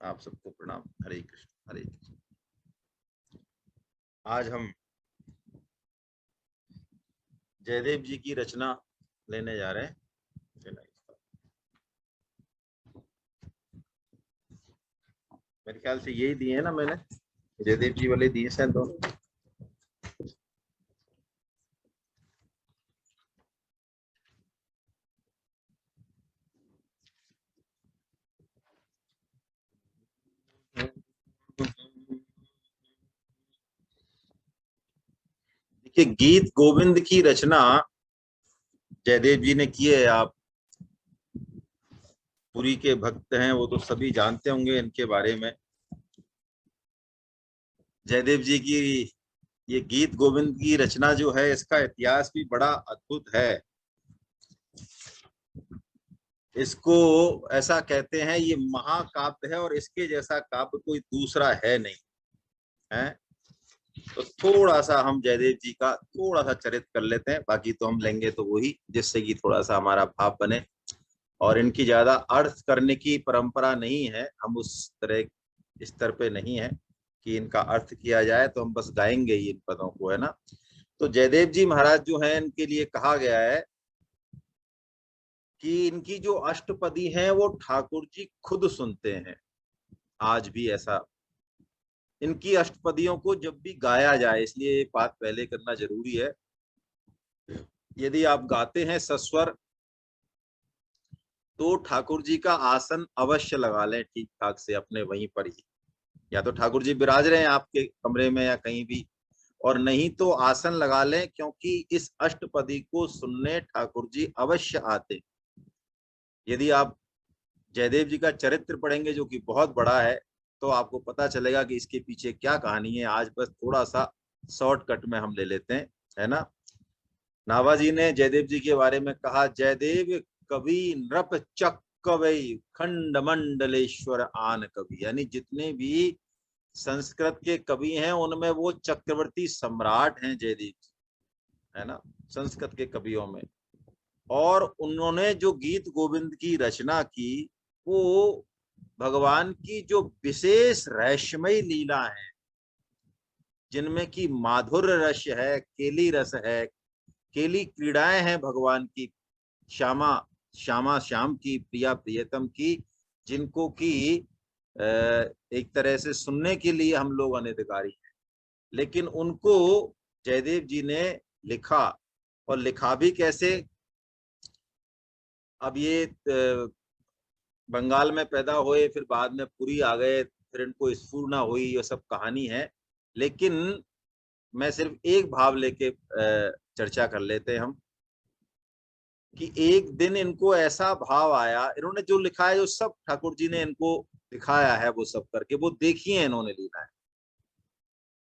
आप सबको प्रणाम। हरे कृष्ण हरे कृष्ण। आज हम जयदेव जी की रचना लेने जा रहे हैं। मेरे ख्याल से यही दिए हैं ना, मैंने जयदेव जी वाले दिए शायद दोनों। देखिए, गीत गोविंद की रचना जयदेव जी ने की है। आप पुरी के भक्त हैं, वो तो सभी जानते होंगे इनके बारे में। जयदेव जी की ये गीत गोविंद की रचना जो है, इसका इतिहास भी बड़ा अद्भुत है। इसको ऐसा कहते हैं, ये महाकाव्य है और इसके जैसा काव्य कोई दूसरा है नहीं है। तो थोड़ा सा हम जयदेव जी का थोड़ा सा चरित्र कर लेते हैं, बाकी तो हम लेंगे तो वही, जिससे कि थोड़ा सा हमारा भाव बने। और इनकी ज्यादा अर्थ करने की परंपरा नहीं है, हम उस तरह स्तर पे नहीं है कि इनका अर्थ किया जाए, तो हम बस गाएंगे ही इन पदों को, है ना। तो जयदेव जी महाराज जो हैं, इनके लिए कहा गया है कि इनकी जो अष्टपदी है वो ठाकुर जी खुद सुनते हैं। आज भी ऐसा इनकी अष्टपदियों को जब भी गाया जाए, इसलिए ये बात पहले करना जरूरी है, यदि आप गाते हैं सस्वर तो ठाकुर जी का आसन अवश्य लगा लें ठीक ठाक से अपने वहीं पर ही। या तो ठाकुर जी विराज रहे हैं आपके कमरे में या कहीं भी, और नहीं तो आसन लगा लें, क्योंकि इस अष्टपदी को सुनने ठाकुर जी अवश्य आते। यदि आप जयदेव जी का चरित्र पढ़ेंगे, जो कि बहुत बड़ा है, तो आपको पता चलेगा कि इसके पीछे क्या कहानी है। आज बस थोड़ा सा शॉर्टकट में हम ले लेते हैं, है ना। नाभाजी ने जयदेव जी के बारे में कहा, जयदेव कवि नृप चक्रवई खंड मंडलेश्वर आन कवि। यानी जितने भी संस्कृत के कवि हैं, उनमें वो चक्रवर्ती सम्राट हैं जयदेव जी, है ना, संस्कृत के कवियों में। और उन्होंने जो गीत गोविंद की रचना की, वो भगवान की जो विशेष रहस्यमयी लीला है, जिनमें की माधुर्य रस है, केली रस है, केली क्रीड़ाएं हैं भगवान की, श्यामा श्यामा श्याम की, प्रिया प्रियतम की, जिनको की एक तरह से सुनने के लिए हम लोग अनधिकारी हैं। लेकिन उनको जयदेव जी ने लिखा, और लिखा भी कैसे। अब ये बंगाल में पैदा हुए, फिर बाद में पुरी आ गए, फिर इनको स्फूर्णा हुई, ये सब कहानी है। लेकिन मैं सिर्फ एक भाव लेके चर्चा कर लेते हैं हम, कि एक दिन इनको ऐसा भाव आया, इन्होंने जो लिखा है, जो सब ठाकुर जी ने इनको दिखाया है, वो सब करके वो देखी है इन्होंने लीला है।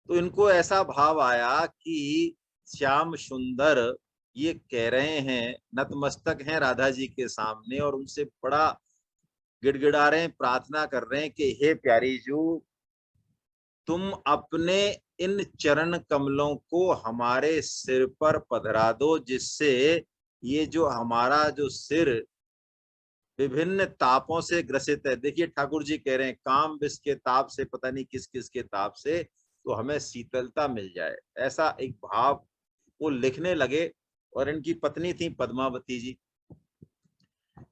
तो इनको ऐसा भाव आया कि श्याम सुंदर ये कह रहे हैं, नतमस्तक हैं राधा जी के सामने, और उनसे बड़ा गिड़गिड़ा रहे हैं, प्रार्थना कर रहे हैं कि हे प्यारी जू, तुम अपने इन चरण कमलों को हमारे सिर पर पधरा दो, जिससे ये जो हमारा जो सिर विभिन्न तापों से ग्रसित है। देखिए, ठाकुर जी कह रहे हैं, काम विष के ताप से, पता नहीं किस किस के ताप से, तो हमें शीतलता मिल जाए। ऐसा एक भाव वो लिखने लगे। और इनकी पत्नी थी पद्मावती जी।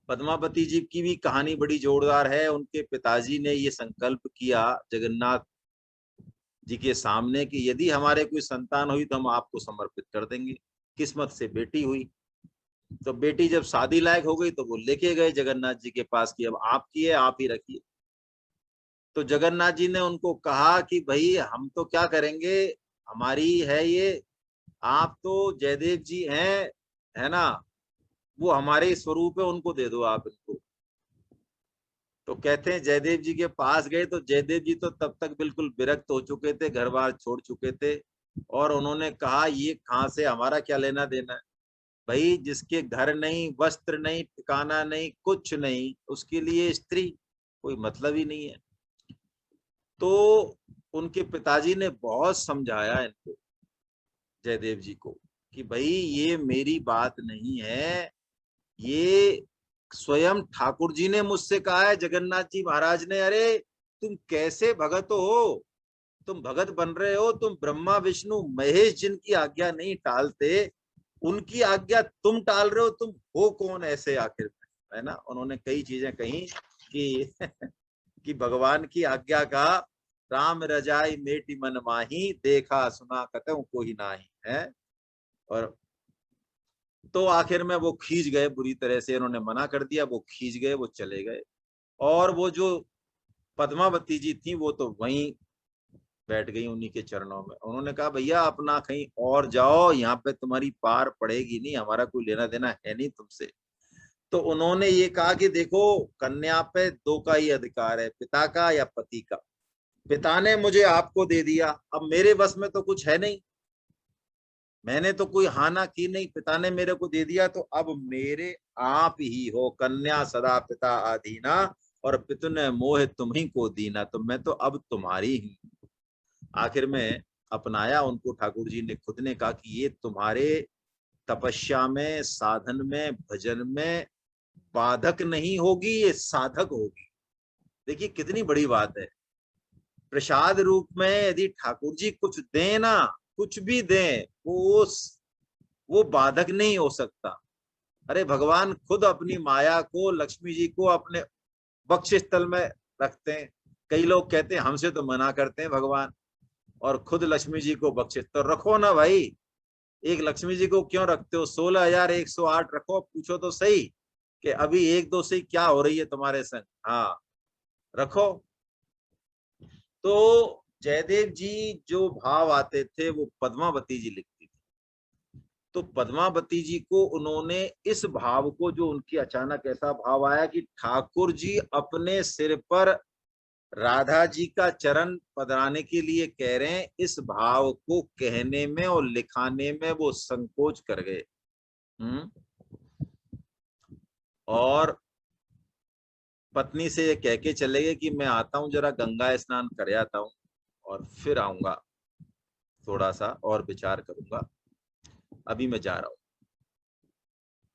पद्मावती जी की भी कहानी बड़ी जोरदार है। उनके पिताजी ने ये संकल्प किया जगन्नाथ जी के सामने कि यदि हमारे कोई संतान हुई तो हम आपको समर्पित कर देंगे। किस्मत से बेटी हुई, तो बेटी जब शादी लायक हो गई तो वो लेके गए जगन्नाथ जी के पास कि अब आपकी है, आप ही रखिए। तो जगन्नाथ जी ने उनको कहा कि भाई हम तो क्या करेंगे, हमारी है ये, आप तो जयदेव जी हैं, है ना, वो हमारे स्वरूप है, उनको दे दो आप इनको। तो कहते हैं जयदेव जी के पास गए, तो जयदेव जी तो तब तक बिल्कुल विरक्त हो चुके थे, घर बार छोड़ चुके थे। और उन्होंने कहा, ये कहाँ से, हमारा क्या लेना देना है भाई, जिसके घर नहीं, वस्त्र नहीं, ठिकाना नहीं, कुछ नहीं, उसके लिए स्त्री कोई मतलब ही नहीं है। तो उनके पिताजी ने बहुत समझाया इनको, जयदेव जी को, कि भाई ये मेरी बात नहीं है, ये स्वयं ठाकुर जी ने मुझसे कहा है, जगन्नाथ जी महाराज ने, अरे तुम कैसे भगत हो, तुम भगत बन रहे हो, तुम ब्रह्मा विष्णु महेश जिनकी आज्ञा नहीं टालते, उनकी आज्ञा तुम टाल रहे हो, तुम हो कौन ऐसे आखिर में, है ना। उन्होंने कई चीजें कही कि कि भगवान की आज्ञा का राम रजाई मेटी मन माही, देखा सुना कतहु कोई नाही है। और तो आखिर में वो खींच गए बुरी तरह से, उन्होंने मना कर दिया, वो खींच गए, वो चले गए। और वो जो पद्मावती जी थी वो तो वहीं बैठ गई उन्हीं के चरणों में। उन्होंने कहा भैया अपना कहीं और जाओ, यहाँ पे तुम्हारी पार पड़ेगी नहीं, हमारा कोई लेना देना है नहीं तुमसे। तो उन्होंने ये कहा कि देखो कन्या पे दो का ही अधिकार है, पिता का या पति का। पिता ने मुझे आपको दे दिया, अब मेरे बस में तो कुछ है नहीं, मैंने तो कोई हाना की नहीं, पिता ने मेरे को दे दिया, तो अब मेरे आप ही हो, कन्या सदा पिता आधीना, और पितु ने मोह तुम्ही को दीना, तो मैं तो अब तुम्हारी ही। आखिर में अपनाया उनको ठाकुर जी ने, खुद ने कहा कि ये तुम्हारे तपस्या में, साधन में, भजन में बाधक नहीं होगी, ये साधक होगी। देखिए कितनी बड़ी बात है। प्रसाद रूप में यदि ठाकुर जी कुछ दें ना, कुछ भी दें, वो बाधक नहीं हो सकता। अरे भगवान खुद अपनी माया को, लक्ष्मी जी को अपने बक्ष स्थल में रखते हैं। कई लोग कहते हैं हमसे तो मना करते हैं भगवान, और खुद लक्ष्मी जी को बक्ष तो रखो ना भाई। एक लक्ष्मी जी को क्यों रखते हो, 16,108 रखो, पूछो तो सही कि अभी एक दो से क्या हो रही है तुम्हारे संग। हाँ रखो। तो जयदेव जी जो भाव आते थे वो पद्मावती जी लिखती थी। तो पद्मावती जी को उन्होंने इस भाव को, जो उनकी अचानक ऐसा भाव आया कि ठाकुर जी अपने सिर पर राधा जी का चरण पधराने के लिए कह रहे हैं, इस भाव को कहने में और लिखाने में वो संकोच कर गए। और पत्नी से ये कह के चले गए कि मैं आता हूं, जरा गंगा स्नान कर आता हूं और फिर आऊंगा, थोड़ा सा और विचार करूंगा, अभी मैं जा रहा हूं।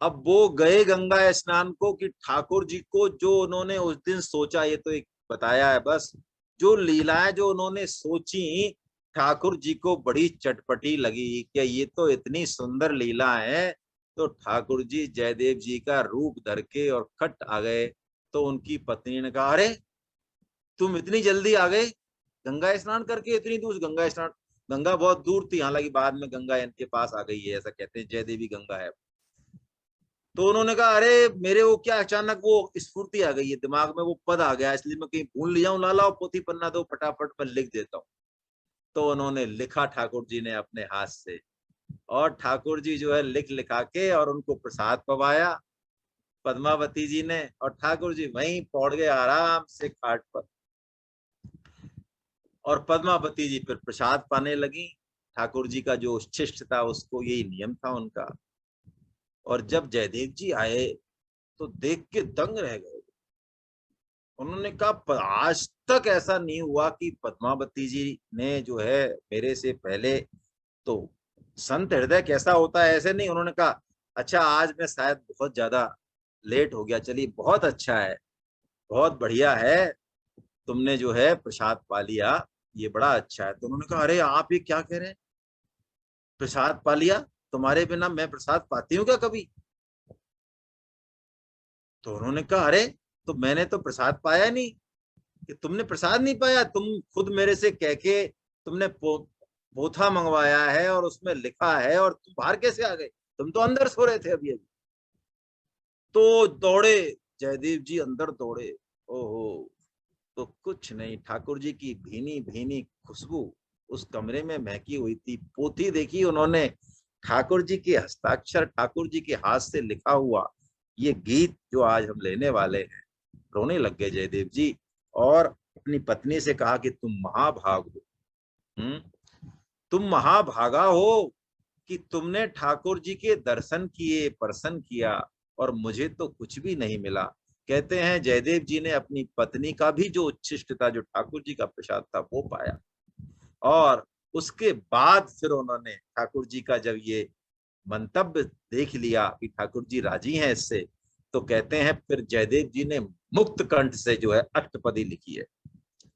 अब वो गए गंगा स्नान को कि ठाकुर जी को जो उन्होंने उस दिन सोचा, ये तो एक बताया है बस, जो लीलाएं जो उन्होंने सोची, ठाकुर जी को बड़ी चटपटी लगी कि ये तो इतनी सुंदर लीला है। तो ठाकुर जी जयदेव जी का रूप धर के और खट आ गए। तो उनकी पत्नी ने कहा अरे तुम इतनी जल्दी आ गए, गंगा स्नान करके इतनी दूर गंगा स्नान। गंगा बहुत दूर थी, हालांकि बाद में गंगा इनके पास आ गई है, ऐसा कहते हैं, जयदेवी गंगा है। तो उन्होंने कहा अरे मेरे वो क्या अचानक वो स्फूर्ति आ गई है, दिमाग में वो पद आ गया, इसलिए मैं कहीं भूल लिया हूँ, ला लाओ पोथी पन्ना दो, फटाफट मैं लिख देता हूँ। तो उन्होंने लिखा ठाकुर जी ने अपने हाथ से, और ठाकुर जी जो है लिख लिखा के और उनको प्रसाद पवाया पद्मावती जी ने, और ठाकुर जी वहीं पौड़ गए आराम से खाट पर, और पद्मावती जी फिर प्रसाद पाने लगी। ठाकुर जी का जो शिष्ट था उसको यही नियम था उनका। और जब जयदेव जी आए तो देख के दंग रह गए। उन्होंने कहा आज तक ऐसा नहीं हुआ कि पद्मावती जी ने जो है मेरे से पहले, तो संत हृदय कैसा होता है ऐसे नहीं। उन्होंने कहा अच्छा आज मैं शायद बहुत ज्यादा लेट हो गया, चलिए बहुत अच्छा है, बहुत बढ़िया है, तुमने जो है प्रसाद पा लिया, ये बड़ा अच्छा है। तो उन्होंने कहा अरे आप ये क्या कह रहे हैं, प्रसाद पा लिया, तुम्हारे बिना मैं प्रसाद पाती हूँ क्या कभी। तो उन्होंने कहा अरे तो मैंने तो प्रसाद पाया नहीं। कि तुमने प्रसाद नहीं पाया, तुम खुद मेरे से कह के तुमने पोथा मंगवाया है और उसमें लिखा है, और तुम बाहर कैसे आ गए, तुम तो अंदर सो रहे थे अभी अभी। तो दौड़े जयदेव जी, अंदर दौड़े। ओहो, तो कुछ नहीं, ठाकुर जी की भीनी भीनी खुशबू उस कमरे में महकी हुई थी। पोथी देखी उन्होंने, ठाकुर जी के हस्ताक्षर, ठाकुर जी के हाथ से लिखा हुआ ये गीत जो आज हम लेने वाले हैं। रोने लग गए जयदेव जी, और अपनी पत्नी से कहा कि तुम महाभाग हो, तुम महाभागा हो कि तुमने ठाकुर जी के दर्शन किए, प्रसन्न किया, और मुझे तो कुछ भी नहीं मिला। कहते हैं जयदेव जी ने अपनी पत्नी का भी जो उच्छिष्ट था, जो ठाकुर जी का प्रसाद था, वो पाया। और उसके बाद फिर उन्होंने ठाकुर जी का जब ये मंतव्य देख लिया कि ठाकुर जी राजी हैं इससे, तो कहते हैं फिर जयदेव जी ने मुक्त कंठ से जो है अष्टपदी लिखी है।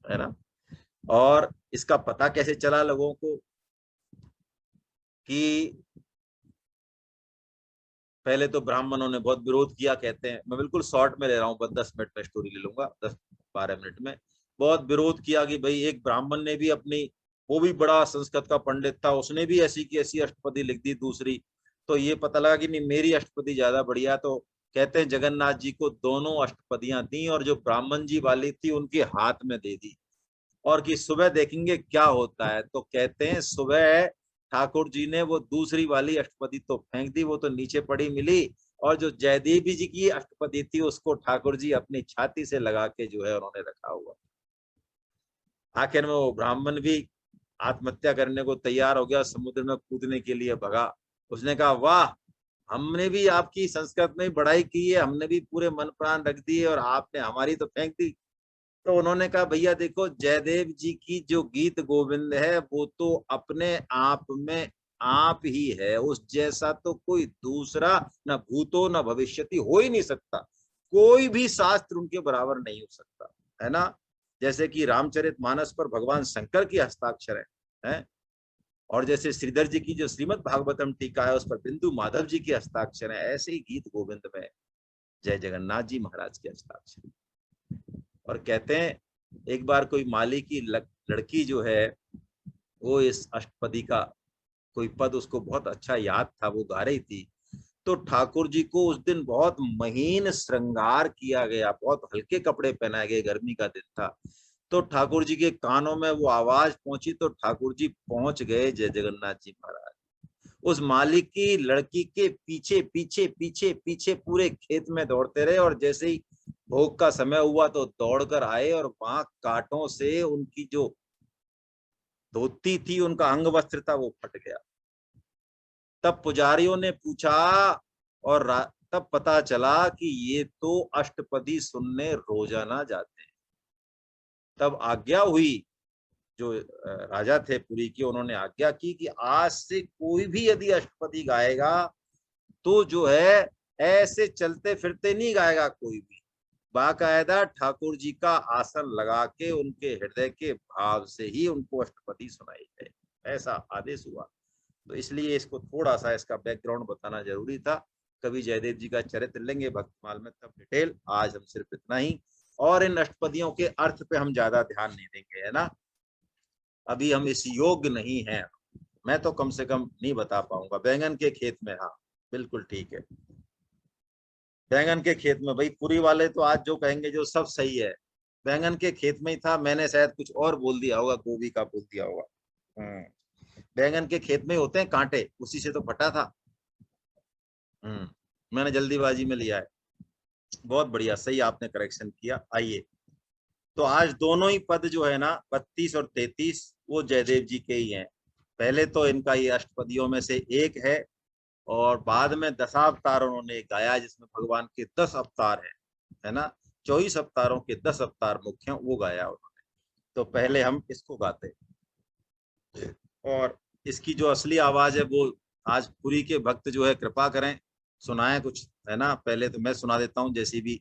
है ना। और इसका पता कैसे चला लोगों को कि पहले तो ब्राह्मणों ने बहुत विरोध किया, कहते हैं, मैं बिल्कुल शॉर्ट में ले रहा हूँ, बस 10 मिनट में स्टोरी ले लूंगा, 10-12 मिनट में। बहुत विरोध किया कि भाई एक ब्राह्मण ने भी अपनी, वो भी बड़ा संस्कृत का पंडित था, उसने भी ऐसी की ऐसी अष्टपदी लिख दी दूसरी। तो ये पता लगा कि नहीं, मेरी अष्टपदी ज्यादा बढ़िया। तो कहते हैं जगन्नाथ जी को दोनों अष्टपदियां दी और जो ब्राह्मण जी वाली थी उनके हाथ में दे दी, और कि सुबह देखेंगे क्या होता है। तो कहते हैं सुबह ठाकुर जी ने वो दूसरी वाली अष्टपदी तो फेंक दी, वो तो नीचे पड़ी मिली, और जो जयदेवी जी की अष्टपदी थी उसको ठाकुर जी अपनी छाती से लगा के जो है उन्होंने रखा हुआ। आखिर में वो ब्राह्मण भी आत्महत्या करने को तैयार हो गया, समुद्र में कूदने के लिए भगा। उसने कहा वाह, हमने भी आपकी संस्कृत में बढ़ाई की है, हमने भी पूरे मन प्राण रख दिए और आपने हमारी तो फेंक दी। तो उन्होंने कहा भैया देखो, जयदेव जी की जो गीत गोविंद है वो तो अपने आप में आप ही है, उस जैसा तो कोई दूसरा न भूतो न भविष्यति हो ही नहीं सकता, कोई भी शास्त्र उनके बराबर नहीं हो सकता, है ना। जैसे कि रामचरितमानस पर भगवान शंकर की हस्ताक्षर है? और जैसे श्रीधर जी की जो श्रीमद् भागवतम टीका है उस पर बिंदु माधव जी की हस्ताक्षर है, ऐसे ही गीत गोविंद में जय जगन्नाथ जी महाराज के हस्ताक्षर। और कहते हैं एक बार कोई माली की लड़की जो है, वो इस अष्टपदी का कोई पद उसको बहुत अच्छा याद था, वो गा रही थी। तो ठाकुर जी को उस दिन बहुत महीन श्रृंगार किया गया, बहुत हल्के कपड़े पहनाए गए, गर्मी का दिन था। तो ठाकुर जी के कानों में वो आवाज पहुंची, तो ठाकुर जी पहुंच गए जय जगन्नाथ जी महाराज। उस मालिक की लड़की के पीछे पीछे पीछे पीछे पूरे खेत में दौड़ते रहे, और जैसे ही भोग का समय हुआ तो दौड़कर आए, और वहां कांटों से उनकी जो धोती थी, उनका अंग वस्त्र था, वो फट गया। तब पुजारियों ने पूछा, और तब पता चला कि ये तो अष्टपदी सुनने रोजाना जाते हैं। तब आज्ञा हुई, जो राजा थे पुरी के, उन्होंने आज्ञा की कि आज से कोई भी यदि अष्टपदी गाएगा तो जो है ऐसे चलते फिरते नहीं गाएगा कोई भी, बाकायदा ठाकुर जी का आसन लगा के उनके हृदय के भाव से ही उनको अष्टपदी सुनाई जाए, ऐसा आदेश हुआ। तो इसलिए इसको थोड़ा सा इसका बैकग्राउंड बताना जरूरी था। कभी जयदेव जी का चरित्र लेंगे भक्तमाल में तब डिटेल, आज हम सिर्फ इतना ही। और इन अष्टपदियों के अर्थ पे हम ज्यादा ध्यान नहीं देंगे, है ना, अभी हम इस योग्य नहीं है, मैं तो कम से कम नहीं बता पाऊंगा। बैंगन के खेत में, हाँ बिल्कुल ठीक है, बैंगन के खेत में, भाई पूरी वाले तो आज जो कहेंगे जो सब सही है, बैंगन के खेत में ही था, मैंने शायद कुछ और बोल दिया होगा, गोभी का बोल दिया होगा। बैंगन के खेत में होते हैं कांटे, उसी से तो फटा था। मैंने जल्दीबाजी में लिया है। बहुत बढ़िया, सही आपने करेक्शन किया। आइए, तो आज दोनों ही पद जो है ना, 32 और 33, वो जयदेव जी के ही हैं। पहले तो इनका ये अष्टपदियों में से एक है, और बाद में दशावतार उन्होंने गाया जिसमें भगवान के 10 अवतार है ना, 24 अवतारों के 10 अवतार मुख्य हैं, वो गाया उन्होंने। तो पहले हम इसको गाते, और इसकी जो असली आवाज है वो आज पुरी के भक्त जो है कृपा करें, सुनाए कुछ, है ना। पहले तो मैं सुना देता हूँ जैसी भी।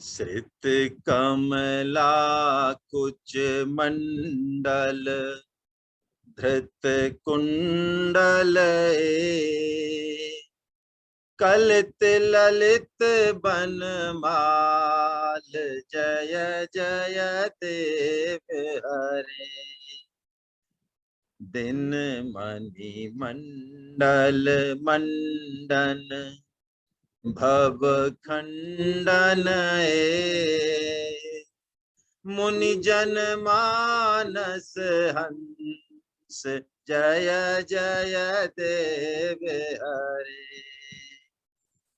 श्रित कमला कुच मंडल धृत कुंडल कलित ललित बनमाल जय जय देव हरे दिन मणि मंडल मंडन भव खंडन मुनि जन मानस हंस जय जय देव हरे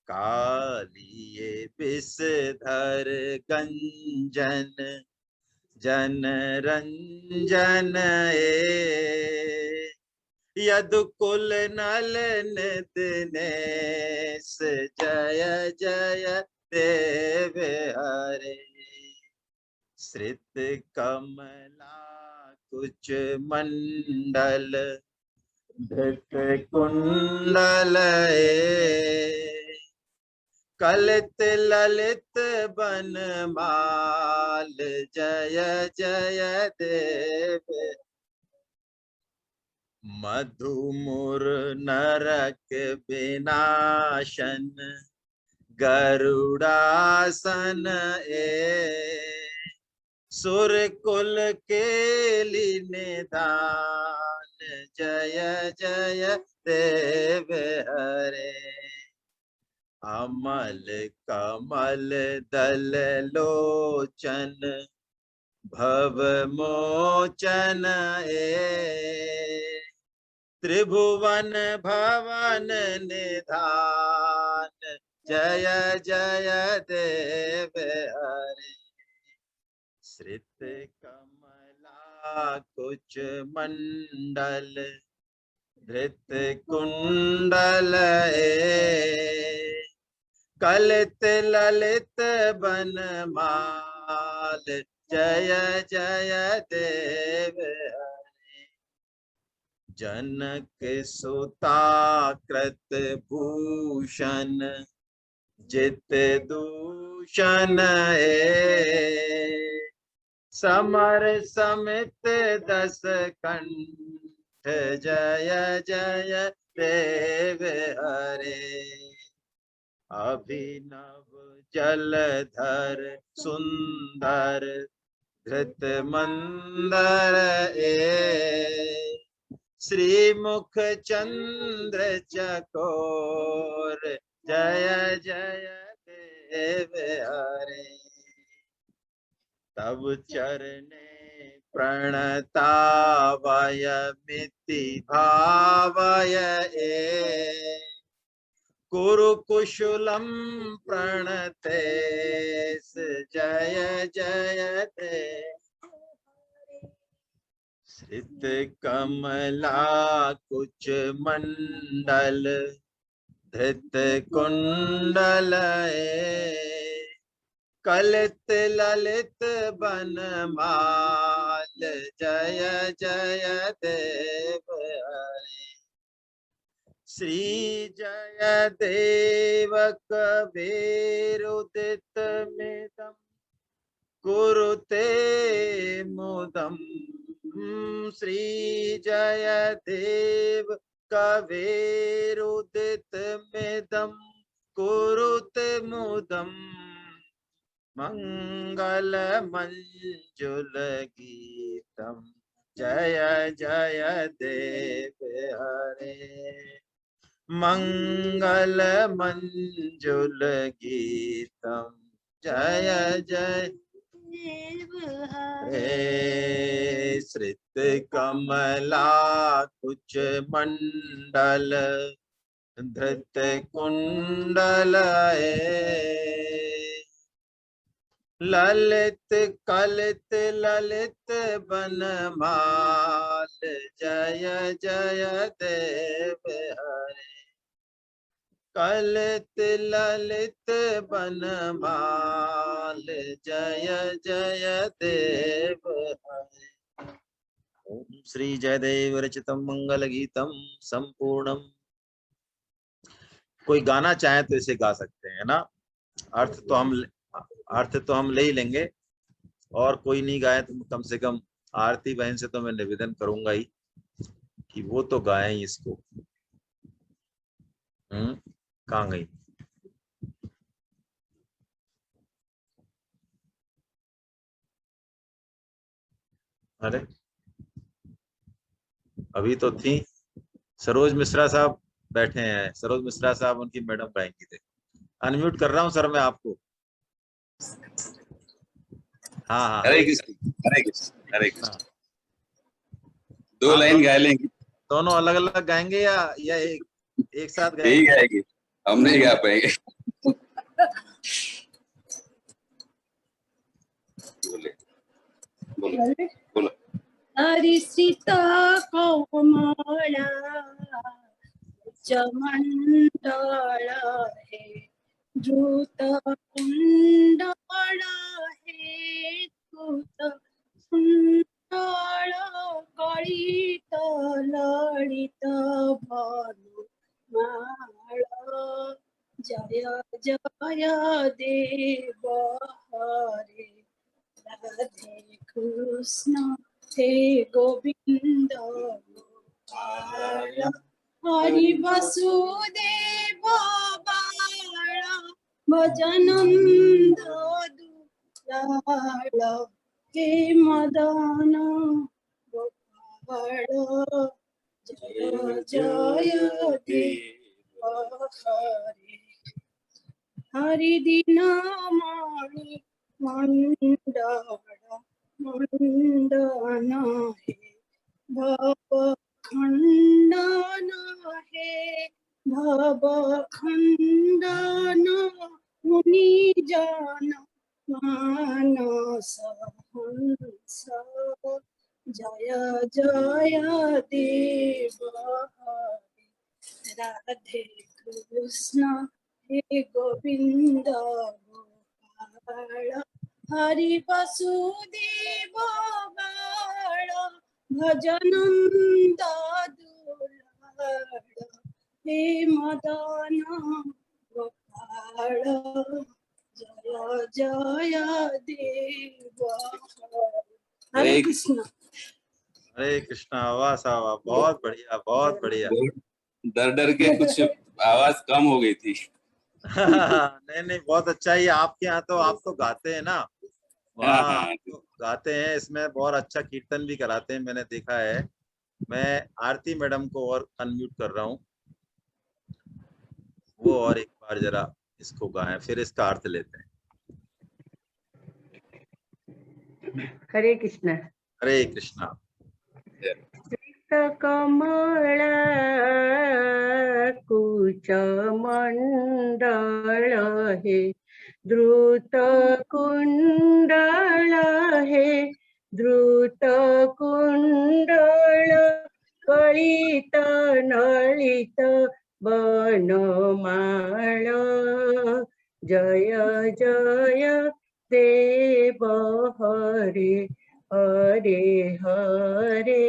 कालिए विषधर गंजन जन रंजन यदुकुल नल दिनेश जय जय देव हरे श्रित कमला कुच मंडल धृत कुंडल कलित ललित बनमाल जय जय देव। मधुमुर नरक विनाशन गरुड़ासन सुर कुल केली निधान जय जय देव हरे। अमल कमल दल लोचन भव मोचन त्रिभुवन भवन निधान जय जय देव हरे। श्रित कमला कुच मंडल धृत कुंडल कलित ललित बनमाल जय जय देव हरे। जनक सुता कृत भूषण जित दूषण समर समित दस कंठ जय जय देव हरे। अभिनव जलधर सुंदर धृत मंदर श्रीमुख चंद्र चकोर जय जय देव हरे। तब चरणे प्रणतावय मिति भावय कुरु कुशलम प्रणतेस जय जय देव। श्रित कमला कुच मंडल धृत कुंडल कलित ललित बनमाल जय जय देव हरे। श्री जय देव कबीरुदित मिदम कुरुते मुदम। श्री जय देव कबीरुदित मिदम कुरुते मुदम। मंगल मंजुल गीतम जय जय देव हरे। मंगल मंजुल गीतम जय जय देव हरे। श्रित कमला कुच मंडल धृत कुंडल ललित कलित ललित बनमाल जय जय देव हरे। कलित ललित बनमाल जय जय देव हरे। ओम श्री जयदेव रचितम मंगल गीतम संपूर्णम। कोई गाना चाहे तो इसे गा सकते हैं ना। अर्थ तो हम ले ही लेंगे, और कोई नहीं गाए तो कम से कम आरती बहन से तो मैं निवेदन करूंगा ही कि वो तो गाएं इसको। कहाँ गई? अरे अभी तो थी। सरोज मिश्रा साहब बैठे हैं। सरोज मिश्रा साहब उनकी मैडम गाएंगी थे। अनम्यूट कर रहा हूँ सर मैं आपको। हाँ हाँ हरे कृष्ण हरे कृष्ण हरे कृष्ण। दो हाँ, लाइन गा लेंगे। दोनों अलग अलग गाएंगे या एक साथ गाएंगे? यही गाएंगे, हम नहीं गा पाएंगे। बोलो। हरि सीता कोमला चमंडल है द्रुत कुंडल है द्रुत कुंडल कलित ललित भानु माल जय जय देव हरे राधे कृष्ण हे गोविंद गोपाल हरि वसुदेव बाला भजनंद दुलाल हे मदन गोपाल जय जय देव हरे हरि दीन मणि मंडन हे भव खंडन हे भव खंडन मुनि जन मानस हंस जय जय देव हरे राधे कृष्ण हे गोविंद गोपाल हरि वसुदेव बाला भजनंद दुलाल हे मदन गोपाल जय जय देव हरे कृष्ण। हरे कृष्णा। वाह साहब, बहुत बढ़िया, बहुत बढ़िया। डर डर के कुछ आवाज कम हो गई थी। नहीं नहीं, बहुत अच्छा ही। आपके यहाँ तो आप तो गाते हैं ना, वहाँ आप तो गाते हैं, इसमें बहुत अच्छा कीर्तन भी कराते हैं, मैंने देखा है। मैं आरती मैडम को और अनम्यूट कर रहा हूँ, वो और एक बार जरा इसको गाएं, फिर इसका अर्थ लेते हैं। हरे कृष्ण। हरे कृष्णा। कमल कुच मंडल हे द्रुत कुंडल हे द्रुत कुंडल कलित नलित बनमाल जय जय देव हरे हरे हरे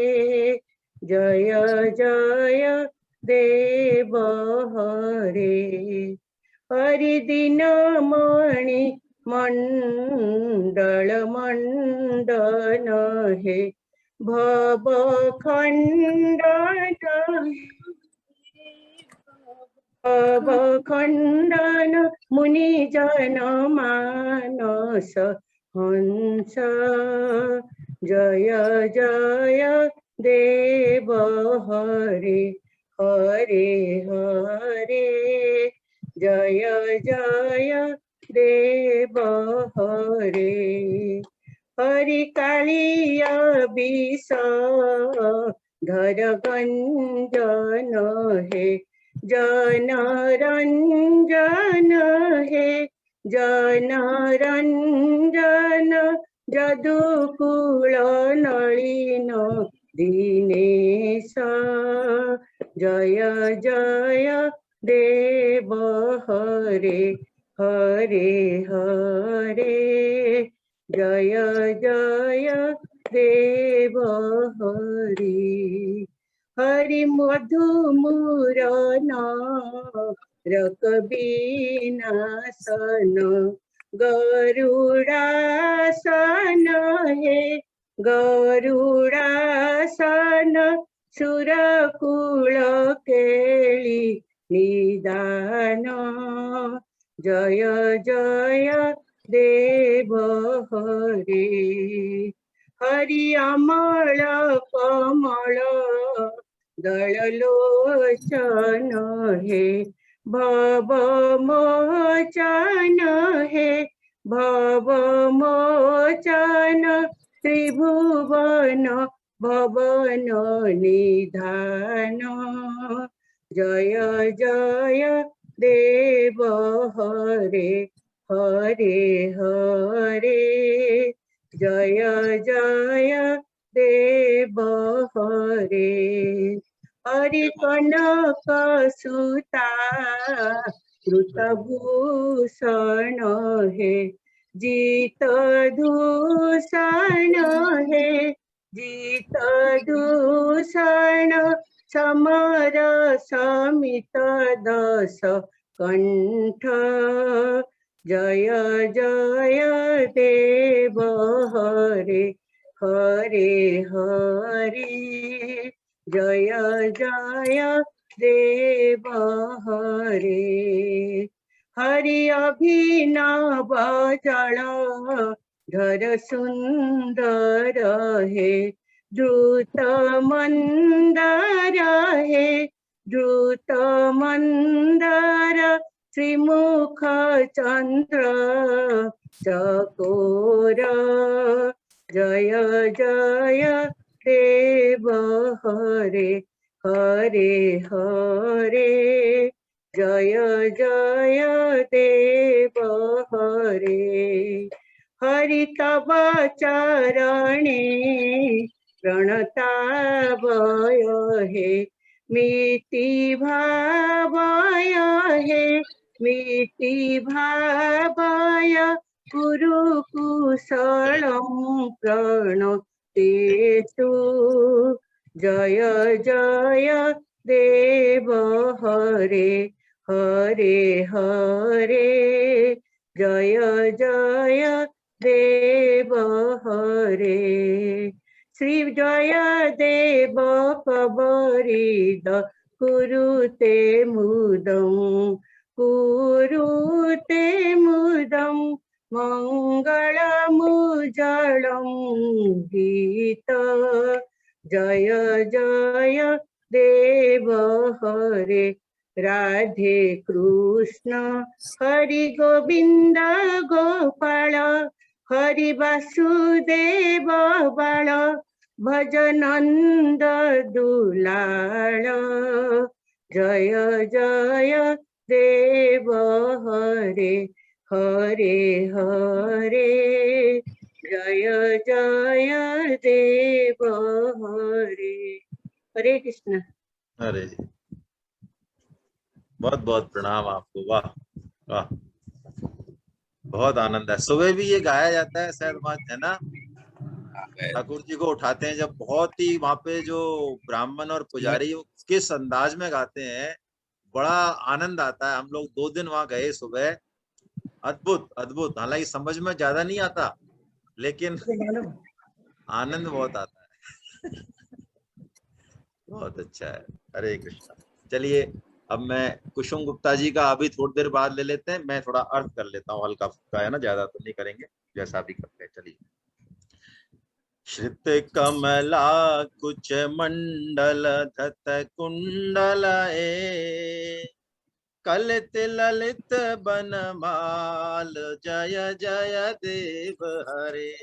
जय जय देव हरे हरि दीन मणि मंडल मंडन हे भव खंडन भव खंडन मुनि जन मानस हंस जय जय देव हरे हरे हरे जय जय देव हरे हरि कालिया विष धर गंजन हे जन रंजन हे जन रंजन जदुकुल नलिन दीनेश जय जय देव हरे हरे हरे जय जय देव हरे हरि मधुमुरन रकबीनासन गरुडासन हे गरुडासन सुरकुल केळी निदान जय जय देव हरे हरि अमल कमल दललोचन हे भव मोचन हे भव मोचन त्रिभुवन भवन निधान जय जय देव हरे हरे हरे जय जय देव हरे हरि कनक सुता कृतभूषण हे जीत दूषण हे जीत दूषण समर समित दस कंठ जय जय देव हरे हरे हरे जय जय देव हरे हरि अभिनव जल धर सुंदर है द्रुत मंदर है द्रुत मंदर श्रीमुख चंद्र चकोर जय जय देव हरे हरे हरे जय जय देव हरे हरि तव चरणे प्रणतावय हे मिति भावय हे मिति भावय गुरु कुशलं प्रणतेषु जय जय देव हरे हरे हरे जय जय देव हरे श्री जय देव कबरीद कुरुते मुदं मंगलमुज्जलं गीत जय जय देव हरे राधे कृष्ण हरि गोविंद गोपाल हरि वासुदेव बाल भजनंद दुलाल जय जय देव हरे हरे हरे जय जय देव हरे हरे कृष्ण। अरे बहुत बहुत प्रणाम आपको। वाह वाह, बहुत आनंद है। सुबह भी ये गाया जाता है शायद वहाँ, है ना? ठाकुर जी को उठाते हैं जब, बहुत ही वहाँ पे जो ब्राह्मण और पुजारी किस अंदाज में गाते हैं, बड़ा आनंद आता है। हम लोग 2 दिन वहाँ गए सुबह, अद्भुत अद्भुत। हालांकि समझ में ज्यादा नहीं आता, लेकिन आनंद बहुत आता है। बहुत अच्छा है। हरे कृष्णा। चलिए, अब मैं कुसुम गुप्ता जी का अभी थोड़ी देर बाद ले लेते हैं। मैं थोड़ा अर्थ कर लेता हूँ, हल्का फुल्का है ना, ज्यादा तो नहीं करेंगे, जैसा भी करते हैं। चलिए। श्रित कमला कुच मंडल धत कुंडल कलित ललित बनमाल जय जय देव हरे।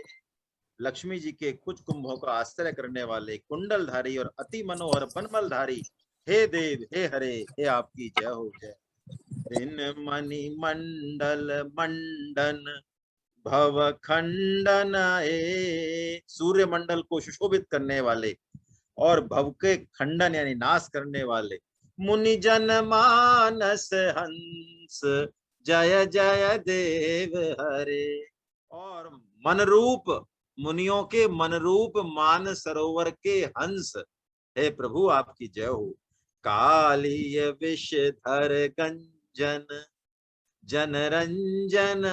लक्ष्मी जी के कुछ कुंभों का आश्रय करने वाले कुंडलधारी और अति मनोहर बनमलधारी हे देव हे हरे, हे आपकी जय हो जय। दिन मणि मंडल मंडन भव खंडन सूर्य मंडल को सुशोभित करने वाले और भव के खंडन यानी नाश करने वाले मुनि जन मानस हंस जय जय देव हरे। और मन रूप मुनियों के मन रूप मान सरोवर के हंस, हे प्रभु आपकी जय हो। कालीय विषधर गंजन जनरंजन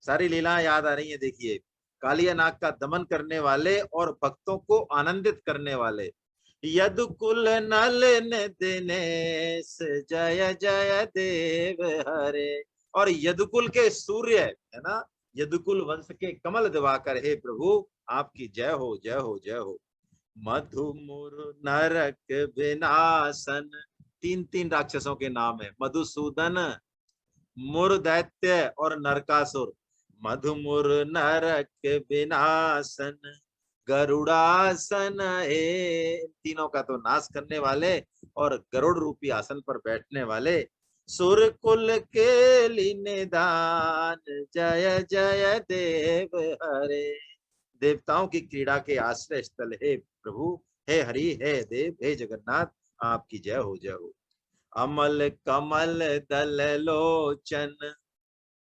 सारी लीला याद आ रही है। देखिए, कालिया नाग का दमन करने वाले और भक्तों को आनंदित करने वाले यदुकुल नलन दिनेश जय जय देव हरे। और यदुकुल के सूर्य, है ना, यदुकुल वंश के कमल दिवाकर, हे प्रभु आपकी जय हो जय हो जय हो। मधुमुर नरक विनाशन, 3 राक्षसों के नाम है, मधुसूदन, मुर दैत्य और नरकासुर। मधुमुर नरक विनाशन गरुड़ासन तीनों का तो नाश करने वाले और गरुड़ रूपी आसन पर बैठने वाले सुर कुल के निदान जय जय देव हरे। देवताओं की क्रीड़ा के आश्रय स्थल, हे प्रभु हे हरि हे देव हे जगन्नाथ आपकी जय हो जय हो। अमल कमल दल लोचन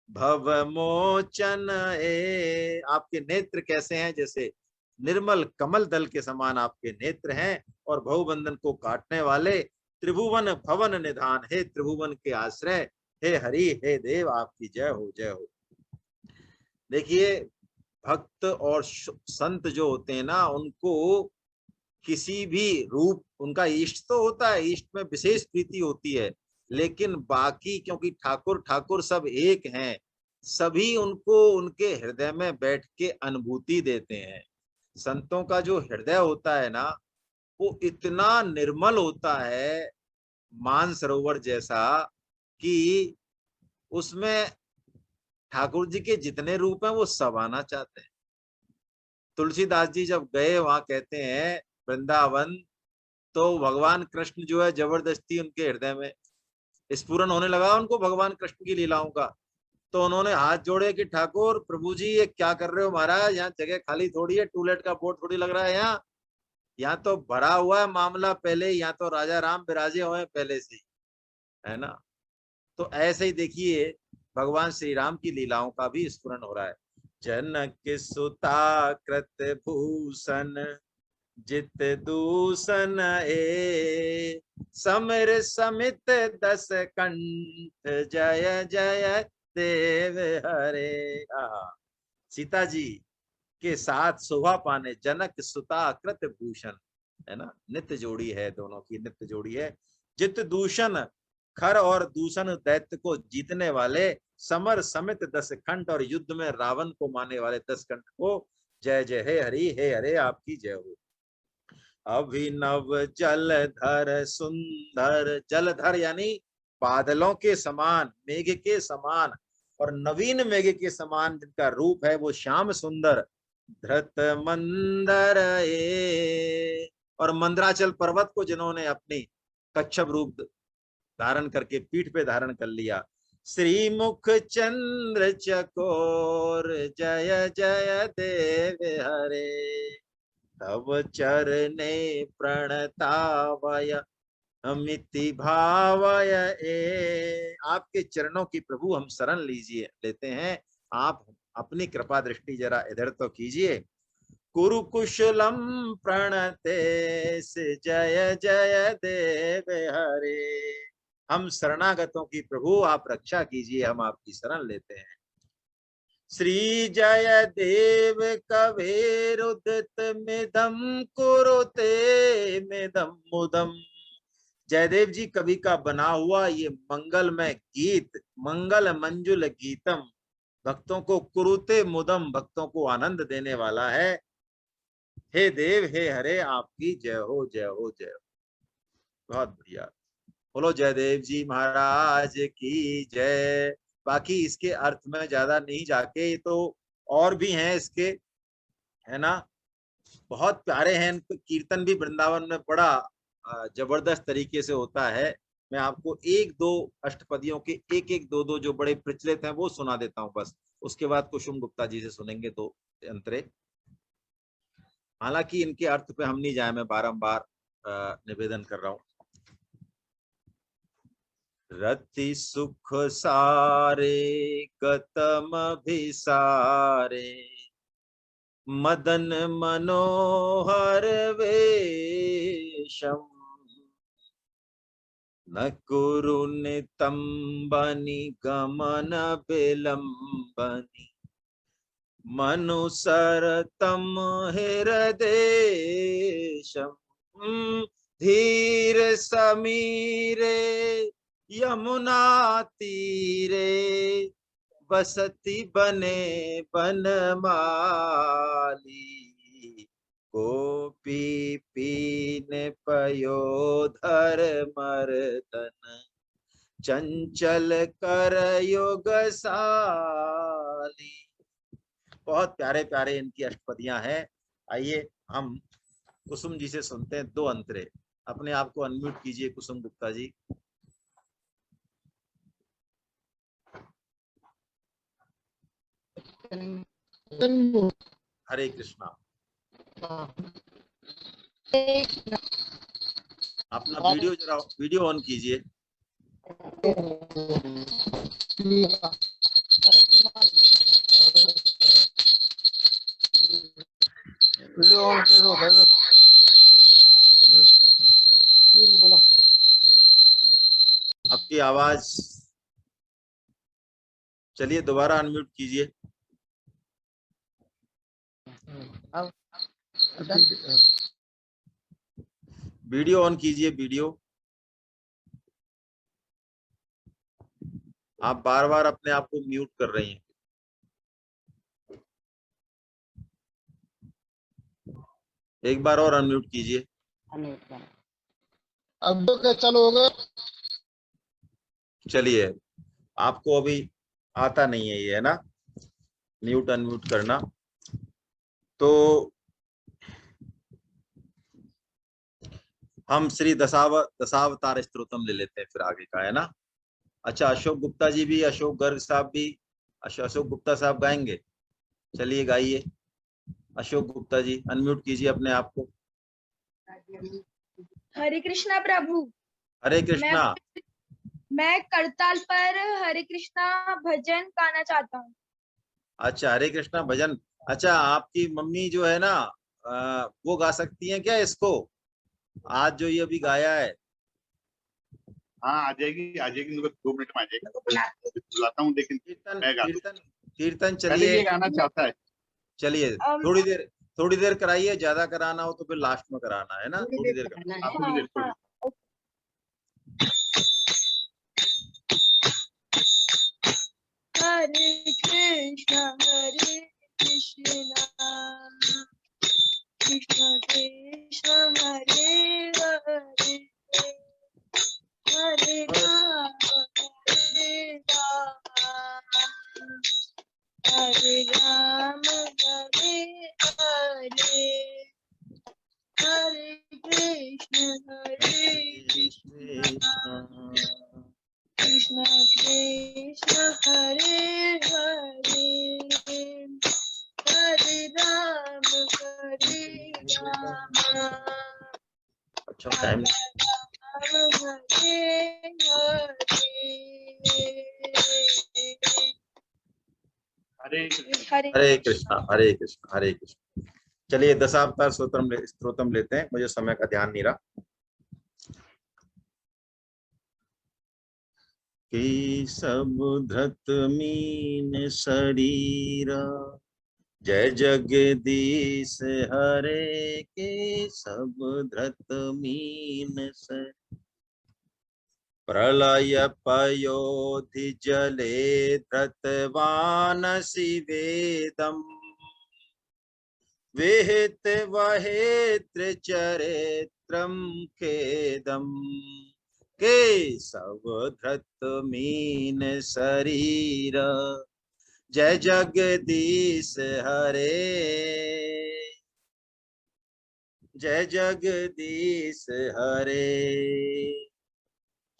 भव मोचन आपके नेत्र कैसे हैं? जैसे निर्मल कमल दल के समान आपके नेत्र हैं और भवबंधन को काटने वाले। त्रिभुवन भवन निधान, हे त्रिभुवन के आश्रय, हे हरि हे देव आपकी जय हो जय हो। देखिए भक्त और संत जो होते हैं ना, उनको किसी भी रूप, उनका इष्ट तो होता है, इष्ट में विशेष प्रीति होती है, लेकिन बाकी क्योंकि ठाकुर ठाकुर सब एक हैं, सभी उनको उनके हृदय में बैठ के अनुभूति देते हैं। संतों का जो हृदय होता है ना, वो इतना निर्मल होता है, मानसरोवर जैसा, कि उसमें ठाकुर जी के जितने रूप हैं वो सब आना चाहते हैं। तुलसीदास जी जब गए वहां, कहते हैं वृंदावन, तो भगवान कृष्ण जो है जबरदस्ती उनके हृदय में स्फुरन होने लगा उनको भगवान कृष्ण की लीलाओं का। तो उन्होंने हाथ जोड़े कि ठाकुर प्रभु जी ये क्या कर रहे हो महाराज, यहाँ जगह खाली थोड़ी है, टूलेट का बोर्ड थोड़ी लग रहा है यहाँ तो भरा हुआ है मामला पहले, यहाँ तो राजा राम विराजे हुए हैं पहले से, है ना। तो ऐसे ही देखिए भगवान श्री राम की लीलाओं का भी स्फुरन हो रहा है। जनक सुता कृत भूषण जित दूषण ए, समर समित दस कंठ जय जय देव हरे। सीता जी के साथ शोभा पाने जनक सुता कृत भूषण, है ना, नित्य जोड़ी है, दोनों की नित्य जोड़ी है। जित दूषण, खर और दूषण दैत्य को जीतने वाले, समर समित दस कंठ, और युद्ध में रावण को मारने वाले 10 कंठ को, जय जय हे हरि हे हरे आपकी जय हो। अभिनव जलधर सुंदर, जलधर यानी बादलों के समान, मेघ के समान, और नवीन मेघ के समान जिनका रूप है वो श्याम सुंदर। धृत मंदर ए, और मंदराचल पर्वत को जिन्होंने अपनी कच्छप रूप धारण करके पीठ पे धारण कर लिया। श्रीमुख चंद्र चकोर जय जय देव हरे, तव चरणे प्रणतावय अमिति भावय ए। आपके चरणों की प्रभु हम शरण लीजिए लेते हैं, आप अपनी कृपा दृष्टि जरा इधर तो कीजिए। कुरुकुशलम प्रणते जय जय देव हरे, हम शरणागतों की प्रभु आप रक्षा कीजिए, हम आपकी शरण लेते हैं। श्री जय देव कवेरुदित मिदम कुरुते मिदम मुदम, जयदेव जी कवि का बना हुआ ये मंगलमय गीत, मंगल मंजुल गीतम, भक्तों को कुरुते मुदम, भक्तों को आनंद देने वाला है। हे देव हे हरे आपकी जय हो जय हो जय हो। बहुत बढ़िया, बोलो जयदेव जी महाराज की जय। बाकी इसके अर्थ में ज्यादा नहीं जाके, ये तो और भी हैं इसके, है ना, बहुत प्यारे हैं। इनके कीर्तन भी वृंदावन में बड़ा जबरदस्त तरीके से होता है। मैं आपको एक दो अष्टपदियों के एक एक दो दो जो बड़े प्रचलित हैं वो सुना देता हूँ बस, उसके बाद कुसुम गुप्ता जी से सुनेंगे दो अंतरे। हालांकि इनके अर्थ पे हम नहीं जाए, मैं बारंबार निवेदन कर रहा हूँ। रति सुख सारे गतम भिसारे, मदन मनोहर वेशम, न कुरु नितंबनि गमन विलंबनि, मनुसरतम हृदेशम, धीर समीरे यमुना तीरे, बसती बने बनमाली, गोपी पीन पयोधर मर्दन, चंचल कर युगसाली। बहुत प्यारे प्यारे इनकी अष्टपदियां हैं। आइए हम कुसुम जी से सुनते हैं दो अंतरे। अपने आप को अनम्यूट कीजिए कुसुम गुप्ता जी। हरे कृष्णा। अपना वीडियो जरा वीडियो ऑन कीजिए। आपकी आवाज चलिए दोबारा अनम्यूट कीजिए। वीडियो ऑन कीजिए, वीडियो। आप बार बार अपने आप को म्यूट कर रही हैं। एक बार और अनम्यूट कीजिए। अब तो क्या चालू होगा? चलिए, आपको अभी आता नहीं है ये, है ना, म्यूट अनम्यूट करना। तो हम श्री दशावतार स्तोत्रम ले लेते हैं फिर आगे का, है ना। अच्छा, अशोक गुप्ता जी भी, अशोक गर्ग साहब भी, अशोक गुप्ता साहब गाएंगे। चलिए गाइए। अशोक गुप्ता जी अनम्यूट कीजिए अपने आप को। हरे कृष्णा प्रभु। हरे कृष्णा। मैं करताल पर हरे कृष्णा भजन गाना चाहता हूँ। अच्छा, हरे कृष्णा भजन। अच्छा, आपकी मम्मी जो है ना, वो गा सकती हैं क्या इसको, आज जो ये अभी गाया है? हाँ आ जाएगी, आ जाएगी, मुझे 2 मिनट में आ जाएगी। बुलाता हूँ, लेकिन कीर्तन मैं गाता कीर्तन कीर्तन। हूँ। पहले चलिए ये गाना चाहता है। चलिए, थोड़ी देर कराइए, ज्यादा कराना हो तो फिर लास्ट में कराना, है ना, थोड़ी देर कराना। हाँ, थोड़ी देर, थोड़ी देर। हरे कृष्णा कृष्ण कृष्ण हरे हरे, हरे राम हरे राम हरे हरे, हरे कृष्ण कृष्ण कृष्ण हरे हरे, हरे राम अच्छा टाइम। हरे हरे कृष्णा हरे कृष्णा हरे कृष्णा। चलिए दशावतार स्तोत्रम लेते हैं, मुझे समय का ध्यान नहीं रहा। कि सब धृत मीन शरीरा, जय जगदीश हरे के सब धृत मीन शरीरा। प्रलय पयोधि जले धृतवानसि वेदम्, विहित वहेत्र चरित्रम खेदम। केशव धृत मीन शरीर, जय जगदीश हरे, जय जगदीश हरे।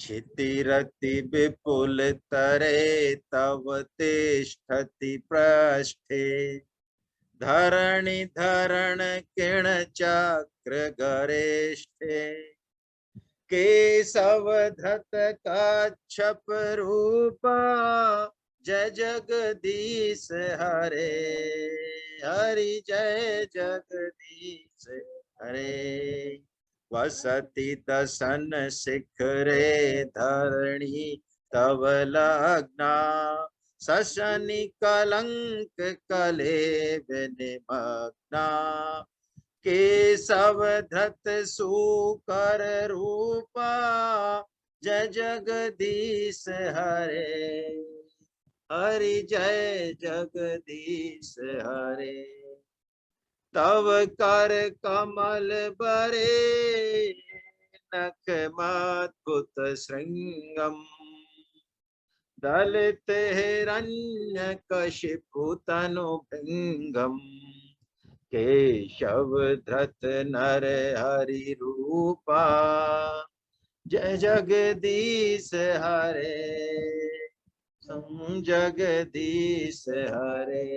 क्षितिरति विपुल तरे तव तिष्ठति पृष्ठे, धरणि धरण किण चक्र गरेष्ठे। केशव धृत कच्छप रूपा, जय जगदीश हरे, हरि जय जगदीश हरे। वसति दसन शिखरे धरणी तव लग्ना, शशनि कलंक कलेव निमग्ना। केशव धृत सूकर रूपा, जय जगदीश हरे, हरि जय जगदीश हरे। तव कर कमल बरे, नख मद्भुत श्रृंगम। दलित हिरण्य कशिपु तनु भृंगम। केशव धृत नर हरि रूपा, जय जगदीश हरे, जगदीश हरे।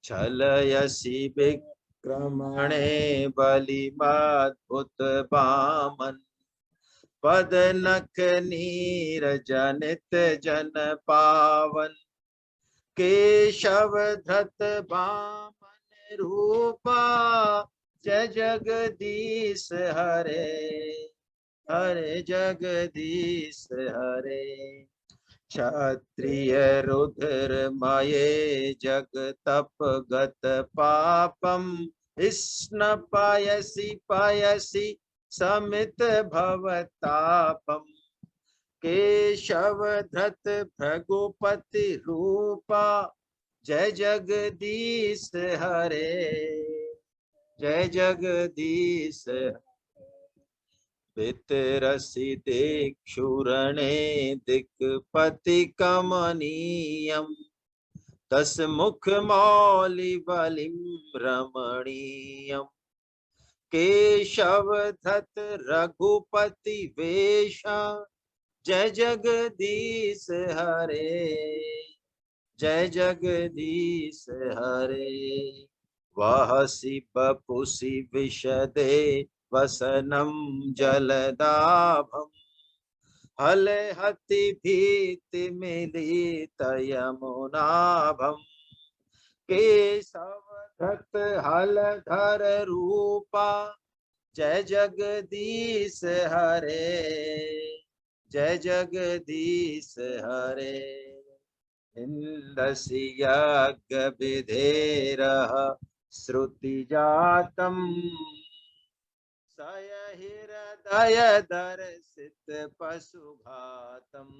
छलयसि विक्रमणे बलिमद्भुत बामन, पद नख नीरजनित जन पावन। केशव धृत बामन रूपा, जय जगदीश हरे, हरे जगदीश हरे। क्षत्रिय रुद्रमये जगतप गत पापम स्न पयसि पयसि समित भवतापम केशव धृत भृगुपति रूपा जय जगदीश हरे जय जगदीश पितरसि दिक्षुरणे दिक्पति कमनीयम तस मुख मौलि बलिम रमणीयम केशव धत रघुपति वेशा जय जगदीश हरे जय जगदीश हरे वहसि बपुसि विशदे वसनम जलदाभम हलहति भीति मिलित यमुनाभम केशव धत हलधर रूपा जय जगदीश हरे जय जगदीश हरे इंदसि यज्ञ विधेरः श्रुति जातम सय हृदय दर्शित पशुघातम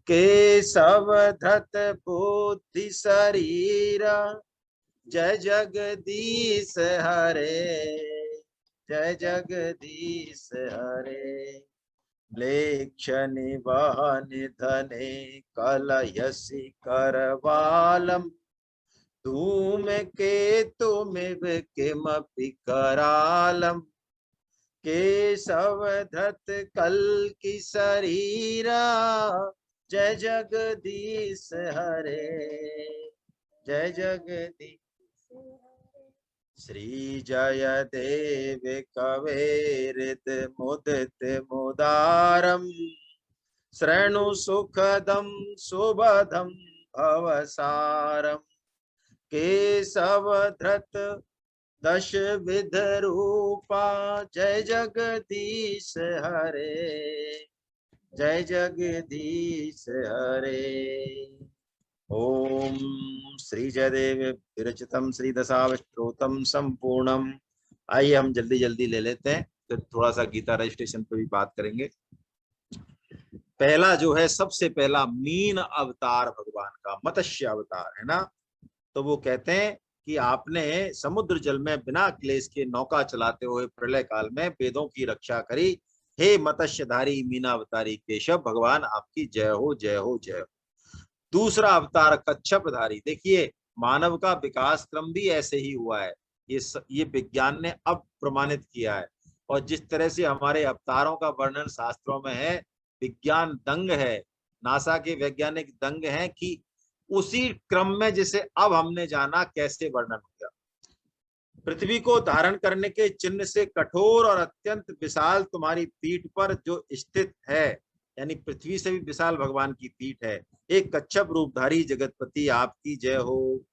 केशव धत बुद्धि शरीर जय जगदीश हरे जय जगदीश हरे म्लेच्छ निवह निधने कलयसि करवालम धूम केतुमिव किमपि करालम केशव धत कल्कि शरीरा जय जगदीश हरे जय जगदीश श्री जयदेव कवेरित मुदित मुदारम शृणु सुखदम सुबधम भवसारम केशव धृत दश विध रूपा जय जगदीश हरे जय जगदीश हरे ओम श्री जयदेव विरचितम श्री दशावस्त्रोतम संपूर्णम। आइए हम जल्दी जल्दी ले लेते हैं, फिर थोड़ा सा गीता रजिस्ट्रेशन पे भी बात करेंगे। पहला जो है, सबसे पहला मीन अवतार भगवान का, मत्स्य अवतार है ना। तो वो कहते हैं कि आपने समुद्र जल में बिना क्लेश के नौका चलाते हुए प्रलय काल में वेदों की रक्षा करी। हे मत्स्यधारी मीनावतारी केशव, भगवान आपकी जय हो जय हो जय हो। दूसरा अवतार कच्छपधारी। देखिए मानव का विकास क्रम भी ऐसे ही हुआ है, ये विज्ञान ने अब प्रमाणित किया है। और जिस तरह से हमारे अवतारों का वर्णन शास्त्रों में है, विज्ञान दंग है, नासा के वैज्ञानिक दंग हैं कि उसी क्रम में जिसे अब हमने जाना कैसे वर्णन हो गया। पृथ्वी को धारण करने के चिन्ह से कठोर और अत्यंत विशाल तुम्हारी पीठ पर जो स्थित है, यानी पृथ्वी से भी विशाल भगवान की पीठ है। एक कच्छप रूपधारी जगतपति आपकी जय हो।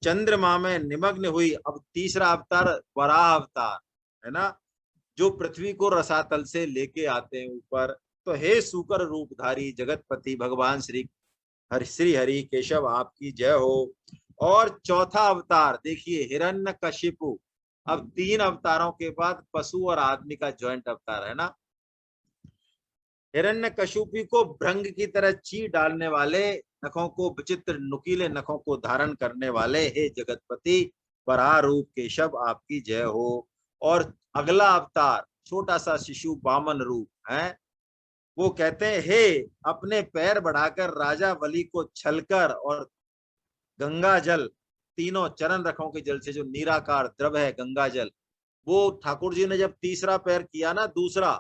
चंद्रमा में निमग्न हुई, अब तीसरा अवतार वराह अवतार है ना, जो पृथ्वी को रसातल से लेके आते हैं ऊपर। तो हे सूकर रूपधारी जगतपति भगवान श्री हरि केशव आपकी जय हो। और चौथा अवतार देखिए हिरण्यकशिपु। अब 3 अवतारों के बाद पशु और आदमी का ज्वाइंट अवतार है ना। हिरण्यकशिपु को भृंग की तरह ची डालने वाले, नखों को विचित्र नुकीले नखों को धारण करने वाले हे जगतपति वराह रूप केशव आपकी जय हो। और अगला अवतार छोटा सा शिशु वामन रूप है। वो कहते हैं हे अपने पैर बढ़ाकर राजा बलि को छलकर और गंगा जल, तीनों चरण रखों के जल से जो निराकार द्रव है गंगा जल, वो ठाकुर जी ने जब तीसरा पैर किया ना, दूसरा,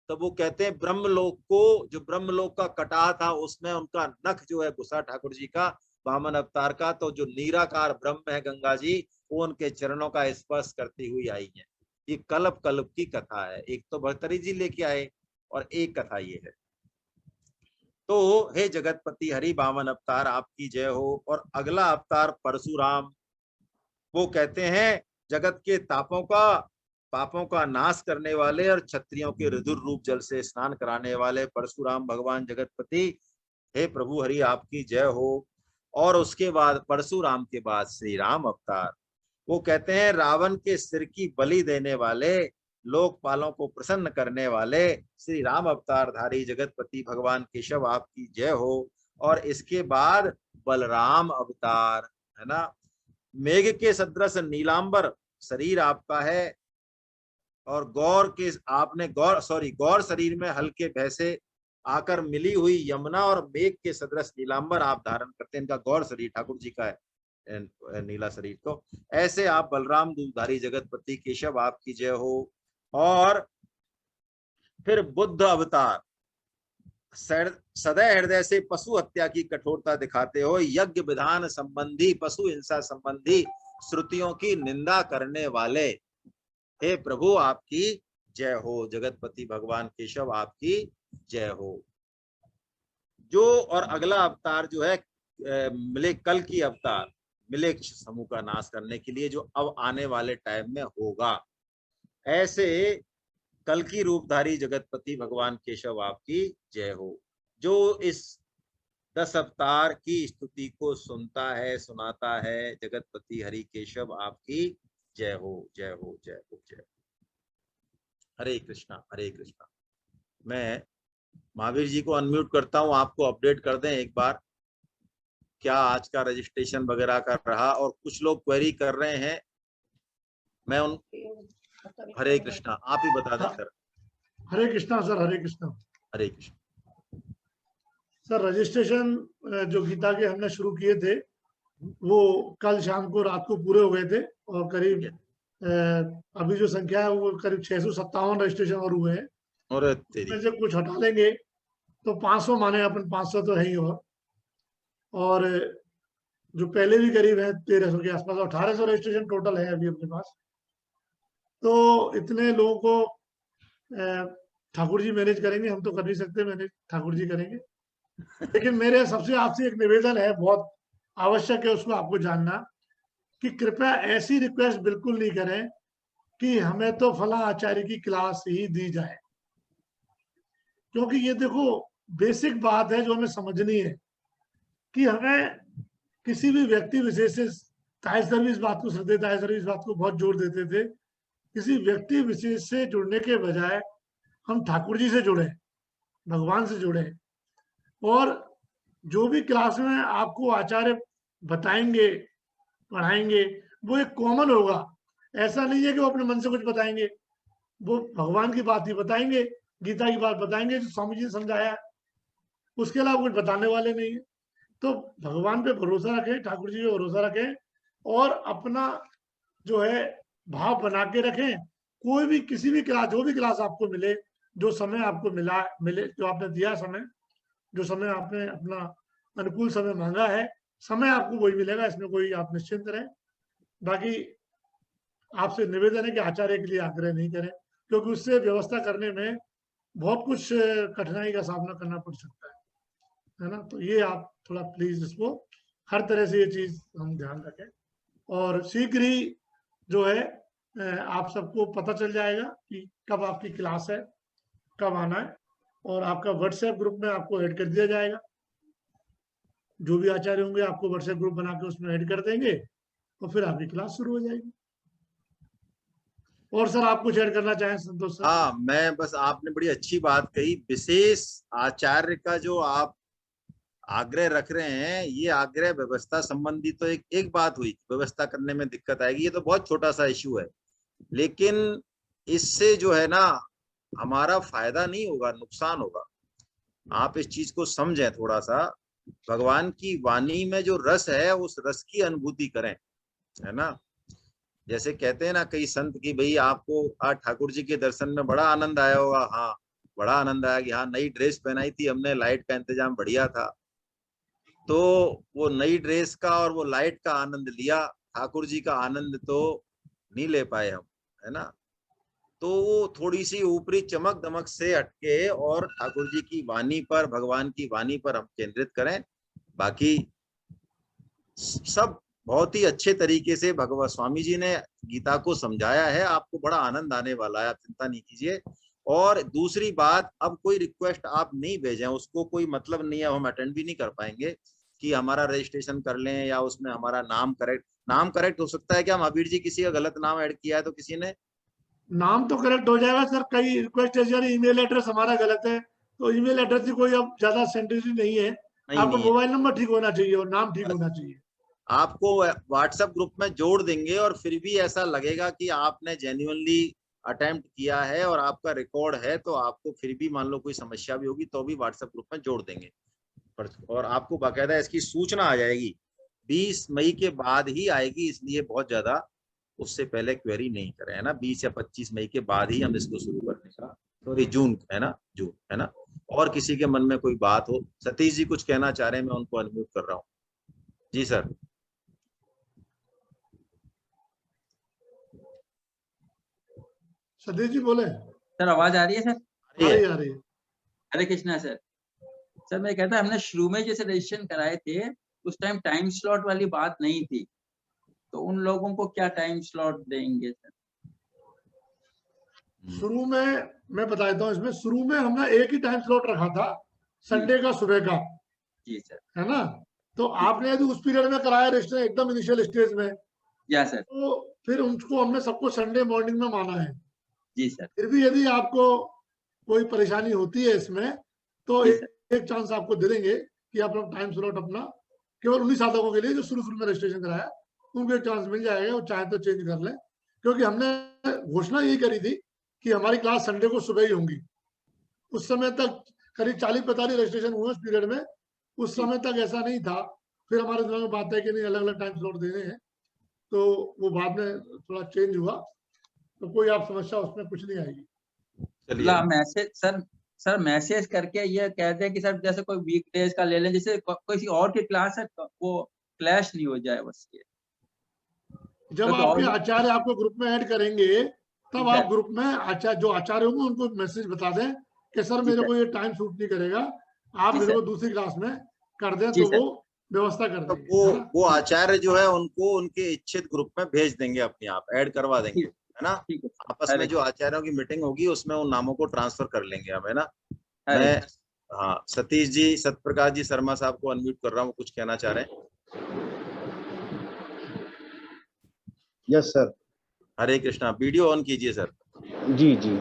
तब वो कहते हैं ब्रह्मलोक को, जो ब्रह्मलोक का कटाह था उसमें उनका नख जो है घुसा ठाकुर जी का वामन अवतार का। तो जो निराकार ब्रह्म है गंगा जी, वो उनके चरणों का स्पर्श करती हुई आई है। ये कल्प कल्प की कथा है। एक तो भर्तरी जी लेके आए और एक कथा ये है। तो हे जगतपति हरि वामन अवतार आपकी जय हो। और अगला अवतार परशुराम। वो कहते हैं जगत के पापों का नाश करने वाले और क्षत्रियों के रुधिर रूप जल से स्नान कराने वाले परशुराम भगवान जगतपति हे प्रभु हरि आपकी जय हो। और उसके बाद परशुराम के बाद श्री राम अवतार। वो कहते हैं रावण के सिर की बलि देने वाले, लोकपालों को प्रसन्न करने वाले श्री राम अवतार धारी जगतपति भगवान केशव आपकी जय हो। और इसके बाद बलराम अवतार, है ना, मेघ के सदृश नीलांबर शरीर आपका है, और गौर शरीर में हल्के भैंसे आकर मिली हुई यमुना और मेघ के सदृश नीलांबर आप धारण करते हैं। इनका गौर शरीर ठाकुर जी का है, नीला शरीर। तो ऐसे आप बलराम दूधधारी जगतपति केशव आपकी जय हो। और फिर बुद्ध अवतार, सदैव हृदय से पशु हत्या की कठोरता दिखाते हो, यज्ञ विधान संबंधी, पशु हिंसा संबंधी श्रुतियों की निंदा करने वाले, हे प्रभु आपकी जय हो। जगतपति भगवान केशव आपकी जय हो। जो और अगला अवतार जो है मिले कल की अवतार, मिले समूह का नाश करने के लिए, जो अब आने वाले टाइम में होगा। ऐसे कल की रूपधारी जगतपति भगवान केशव आपकी जय हो। जो इस 10 अवतार की स्तुति को सुनता है, सुनाता है, जगतपति हरि केशव आपकी जय हो, जय हो, जय हो, जय हो। हरे कृष्णा, हरे कृष्णा। मैं महावीर जी को अनम्यूट करता हूं, आपको अपडेट कर दें एक बार, क्या आज का रजिस्ट्रेशन वगैरह का रहा। और कुछ लोग क्वेरी कर रहे हैं, मैं उन हरे कृष्णा, आप ही बता दें सर। हरे कृष्णा सर, हरे कृष्णा। हरे कृष्णा सर, रजिस्ट्रेशन जो गीता के हमने शुरू किए थे वो कल शाम को रात को पूरे हो गए थे, और करीब अभी जो संख्या है वो करीब 657 रजिस्ट्रेशन और हुए हैं। और उसमें से कुछ हटा लेंगे तो 500 माने अपन, 500 तो है ही। और जो पहले भी करीब है 1300 के आसपास, 1800 रजिस्ट्रेशन टोटल है अभी अपने पास। तो इतने लोगों को ठाकुर जी मैनेज करेंगे, हम तो कर नहीं सकते मैनेज, ठाकुर जी करेंगे। लेकिन मेरे सबसे आपसे एक निवेदन है, बहुत आवश्यक है उसको आपको जानना, कि कृपया ऐसी रिक्वेस्ट बिल्कुल नहीं करें कि हमें तो फला आचार्य की क्लास ही दी जाए, क्योंकि ये देखो बेसिक बात है जो हमें समझनी है कि हमें किसी भी व्यक्ति विशेष से, ताय सर्विस बात को, श्रद्धेय ताय सर्विस बात को बहुत जोर देते थे, किसी व्यक्ति विशेष से जुड़ने के बजाय हम ठाकुर जी से जुड़े, भगवान से जुड़े। और जो भी क्लास में आपको आचार्य बताएंगे, पढ़ाएंगे, वो एक कॉमन होगा। ऐसा नहीं है कि वो अपने मन से कुछ बताएंगे, वो भगवान की बात ही बताएंगे, गीता की बात बताएंगे जो स्वामी जी ने समझाया, उसके अलावा कुछ बताने वाले नहीं है। तो भगवान पे भरोसा रखें, ठाकुर जी पे भरोसा रखें, और अपना जो है भाव बना के रखें। कोई भी किसी भी क्लास, जो भी क्लास आपको मिले, जो समय आपको मिले, जो आपने दिया समय, जो समय आपने अपना अनुकूल समय मांगा है, समय आपको वही मिलेगा, इसमें कोई आप निश्चिंत रहें। बाकी आपसे निवेदन है कि आचार्य के लिए आग्रह नहीं करें, क्योंकि उससे व्यवस्था करने में बहुत कुछ कठिनाई का सामना करना पड़ सकता है ना। तो ये आप थोड़ा प्लीज इसको हर तरह से ये चीज हम ध्यान रखें। और शीघ्र ही जो है आप सबको पता चल जाएगा कि कब आपकी क्लास है, कब आना है, और आपका व्हाट्सएप ग्रुप में आपको ऐड कर दिया जाएगा। जो भी आचार्य होंगे आपको व्हाट्सएप ग्रुप बना के उसमें ऐड कर देंगे, और फिर आपकी क्लास शुरू हो जाएगी। और सर आप कुछ ऐड करना चाहें संतोष सर? हाँ, मैं बस, आपने बड़ी अच्छी बात कही। विशेष आचार्य का जो आप आग्रह रख रहे हैं, ये आग्रह व्यवस्था संबंधी तो एक बात हुई, व्यवस्था करने में दिक्कत आएगी, ये तो बहुत छोटा सा इश्यू है। लेकिन इससे जो है ना हमारा फायदा नहीं होगा, नुकसान होगा। आप इस चीज को समझें थोड़ा सा। भगवान की वाणी में जो रस है, उस रस की अनुभूति करें, है ना। जैसे कहते हैं ना कई संत की, भाई आपको आज ठाकुर जी के दर्शन में बड़ा आनंद आया होगा। हाँ, बड़ा आनंद आया कि हाँ नई ड्रेस पहनाई थी हमने, लाइट का इंतजाम बढ़िया था। तो वो नई ड्रेस का और वो लाइट का आनंद लिया, ठाकुर जी का आनंद तो नहीं ले पाए हम, है ना। तो वो थोड़ी सी ऊपरी चमक दमक से हटके और ठाकुर जी की वाणी पर, भगवान की वाणी पर हम केंद्रित करें। बाकी सब बहुत ही अच्छे तरीके से भगवान स्वामी जी ने गीता को समझाया है, आपको बड़ा आनंद आने वाला है, आप चिंता नहीं कीजिए। और दूसरी बात, अब कोई रिक्वेस्ट आप नहीं भेजें, उसको कोई मतलब नहीं है, हम अटेंड भी नहीं कर पाएंगे कि हमारा रजिस्ट्रेशन कर लें या उसमें हमारा नाम करेक्ट हो सकता है। क्या महावीर जी किसी का गलत नाम ऐड किया है तो किसी ने? नाम तो करेक्ट हो जाएगा सर, कई रिक्वेस्ट है यार, ईमेल एड्रेस हमारा गलत है, तो ईमेल एड्रेस ही कोई अब ज्यादा सेंसिटिव नहीं है। आपको नहीं है। मोबाइल नंबर ठीक होना चाहिए और नाम ठीक होना चाहिए। आपको व्हाट्सएप ग्रुप में जोड़ देंगे और फिर भी ऐसा लगेगा कि आपने जेन्युइनली अटेम्प्ट किया है और आपका रिकॉर्ड है, तो आपको फिर भी मान लो कोई समस्या भी होगी तो भी व्हाट्सएप ग्रुप में जोड़ देंगे। और आपको बाकायदा इसकी सूचना आ जाएगी, 20 मई के बाद ही आएगी, इसलिए बहुत ज्यादा उससे पहले क्वेरी नहीं करें, है ना। 20 या 25 मई के बाद ही हम इसको शुरू करने का, सॉरी जून है ना, जून है ना। और किसी के मन में कोई बात हो, सतीश जी कुछ कहना चाह रहे हैं, मैं उनको अनम्यूट कर रहा हूँ। जी सर। सतीश जी बोले। सर आवाज आ रही है सर? आ रही है। हरे कृष्णा सर। सर मैं कहता हमने शुरू में जैसे रजिस्ट्रेशन कराए थे उस टाइम टाइम स्लॉट वाली बात नहीं थी, तो उन लोगों को क्या टाइम स्लॉट देंगे सर? शुरू में मैं बता देता हूँ, इसमें शुरू में हमने एक ही टाइम स्लॉट रखा था, संडे का सुबह का। जी सर। है ना, तो आपने यदि उस पीरियड में कराया रजिस्ट्रेशन एकदम इनिशियल स्टेज में, या सर, तो फिर उनको हमने सबको संडे मॉर्निंग में माना है। जी सर। फिर भी यदि आपको कोई परेशानी होती है इसमें, तो एक चांस आपको दे देंगे कि आप लोग टाइम स्लॉट अपना केवल उन्हीं साधकों के लिए जो शुरू में रजिस्ट्रेशन कराया, उनको एक चांस मिल जाएगा, और चाहे तो चेंज कर लें, क्योंकि हमने घोषणा यही करी थी कि हमारी क्लास संडे को सुबह ही होंगी। उस समय तक करीब 40-45 रजिस्ट्रेशन हुए उस पीरियड में, उस समय तक ऐसा नहीं था। फिर हमारे दिमाग में बात है कि नहीं, अलग अलग टाइम स्लॉट देने हैं, तो वो बाद में थोड़ा चेंज हुआ, तो कोई आप समस्या उसमें कुछ नहीं आएगी। मैसेज सर मैसेज करके ये कहते हैं कि सर जैसे कोई वीकडेज का ले लें, जैसे किसी और की क्लास है तो वो क्लैश नहीं हो जाए बस ये। जब तो आपके आचार्य आपको ग्रुप में ऐड करेंगे, तब आप ग्रुप में जो आचार्य होंगे उनको मैसेज बता दें कि सर मेरे को ये टाइम सूट नहीं करेगा, आप मेरे को दूसरी क्लास में कर दें, तो वो व्यवस्था कर देंगे। तो वो आचार्य जो है उनको उनके इच्छित ग्रुप में भेज देंगे, अपने आप ऐड करवा देंगे, है ना। आपस में जो आचार्यों की मीटिंग होगी उसमें उन नामों को ट्रांसफर कर लेंगे हम, है ना। मैं हाँ सतीश जी, सतप्रकाश जी शर्मा साहब को अनम्यूट कर रहा हूँ, कुछ कहना चाह रहे हैं? Yes sir. Hare Krishna. Video on कीजिए सर। जी जी।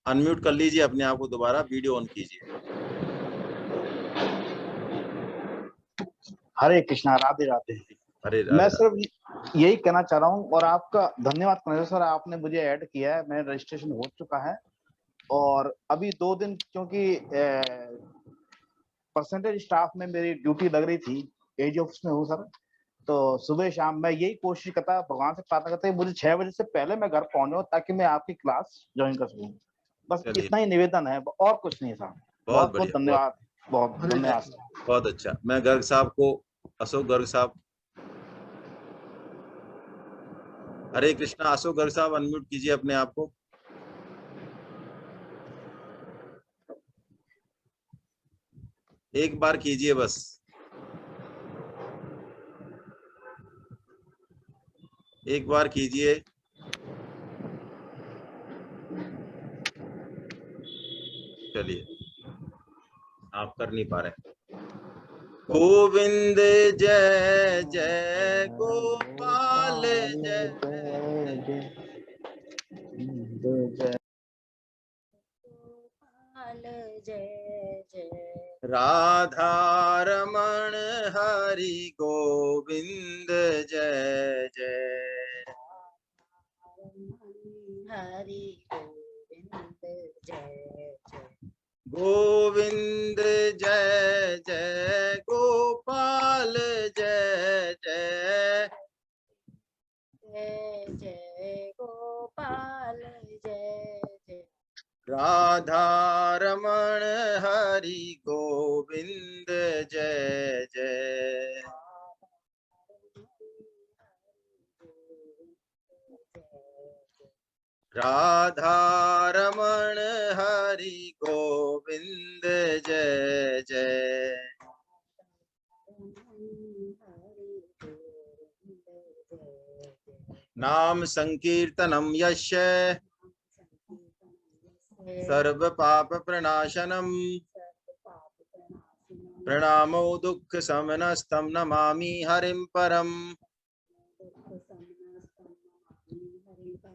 अनम्यूट कर लीजिए अपने आप को, दोबारा वीडियो ऑन कीजिए। हरे कृष्णा, राधे राधे। हरे राधे। मैं सिर्फ यही कहना चाह रहा हूँ और आपका धन्यवाद करना सर, आपने मुझे ऐड किया है, मेरा रजिस्ट्रेशन हो चुका है। और अभी 2 दिन क्योंकि परसेंटेज स्टाफ में मेरी ड्यूटी लग रही थी, एज ऑफिस में हूँ सर, तो सुबह शाम मैं यही कोशिश करता, भगवान से प्रार्थना करता है मुझे 6 बजे से पहले मैं घर पहुंचूं ताकि मैं आपकी क्लास ज्वाइन कर सकूं। बस इतना ही निवेदन है और कुछ नहीं था। बहुत बहुत धन्यवाद। बहुत धन्यवाद। बहुत अच्छा। मैं गर्ग साहब को, अशोक गर्ग साहब, हरे कृष्णा। अशोक गर्ग साहब अनम्यूट कीजिए अपने आप को। एक बार कीजिए बस। एक बार कीजिए। चलिए, आप कर नहीं पा रहे। गोविंद जय जय गोपाल जय जय जय राधा रमण हरि गोविंद जय जय हरि गोविंद जय जय गोविंद जय जय गोपाल जय जय जय जय गोपाल जय जय राधा रमण हरि गोविंद जय जय राधा रमण हरि गोविंद जय जय नाम संकीर्तनम यस्य सर्व पाप प्रणाशनम प्रणामो दुख समनस्तम नमामि हरिम परम।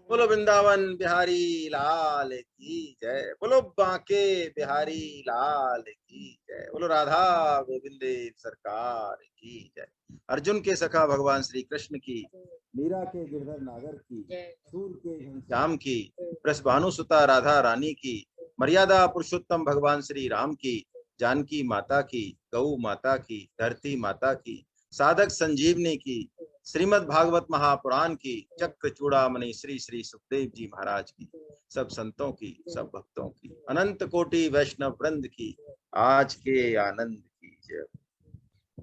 बोलो वृंदावन बिहारी लाल की जय, बोलो बांके बिहारी लाल की जय, बोलो राधा गोविंदे सरकार की जय। अर्जुन के सखा भगवान श्री कृष्ण की, मीरा के गिरधर नागर की, सूर के घनश्याम की, वृषभानु सुता राधा रानी की, मर्यादा पुरुषोत्तम भगवान श्री राम की, जानकी माता की, गौ माता की, धरती माता की, साधक संजीवनी की, श्रीमद् भागवत महापुराण की, चक्र चूड़ामणि श्री श्री सुखदेव जी महाराज की, सब संतों की, सब भक्तों की, अनंत कोटि वैष्णव वृंद की, आज के आनंद की जय।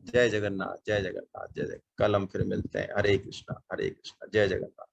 जय जगन्नाथ, जय जगन्नाथ, जय जगन्नाथ। कल हम फिर मिलते हैं। हरे कृष्णा, जय जगन्नाथ।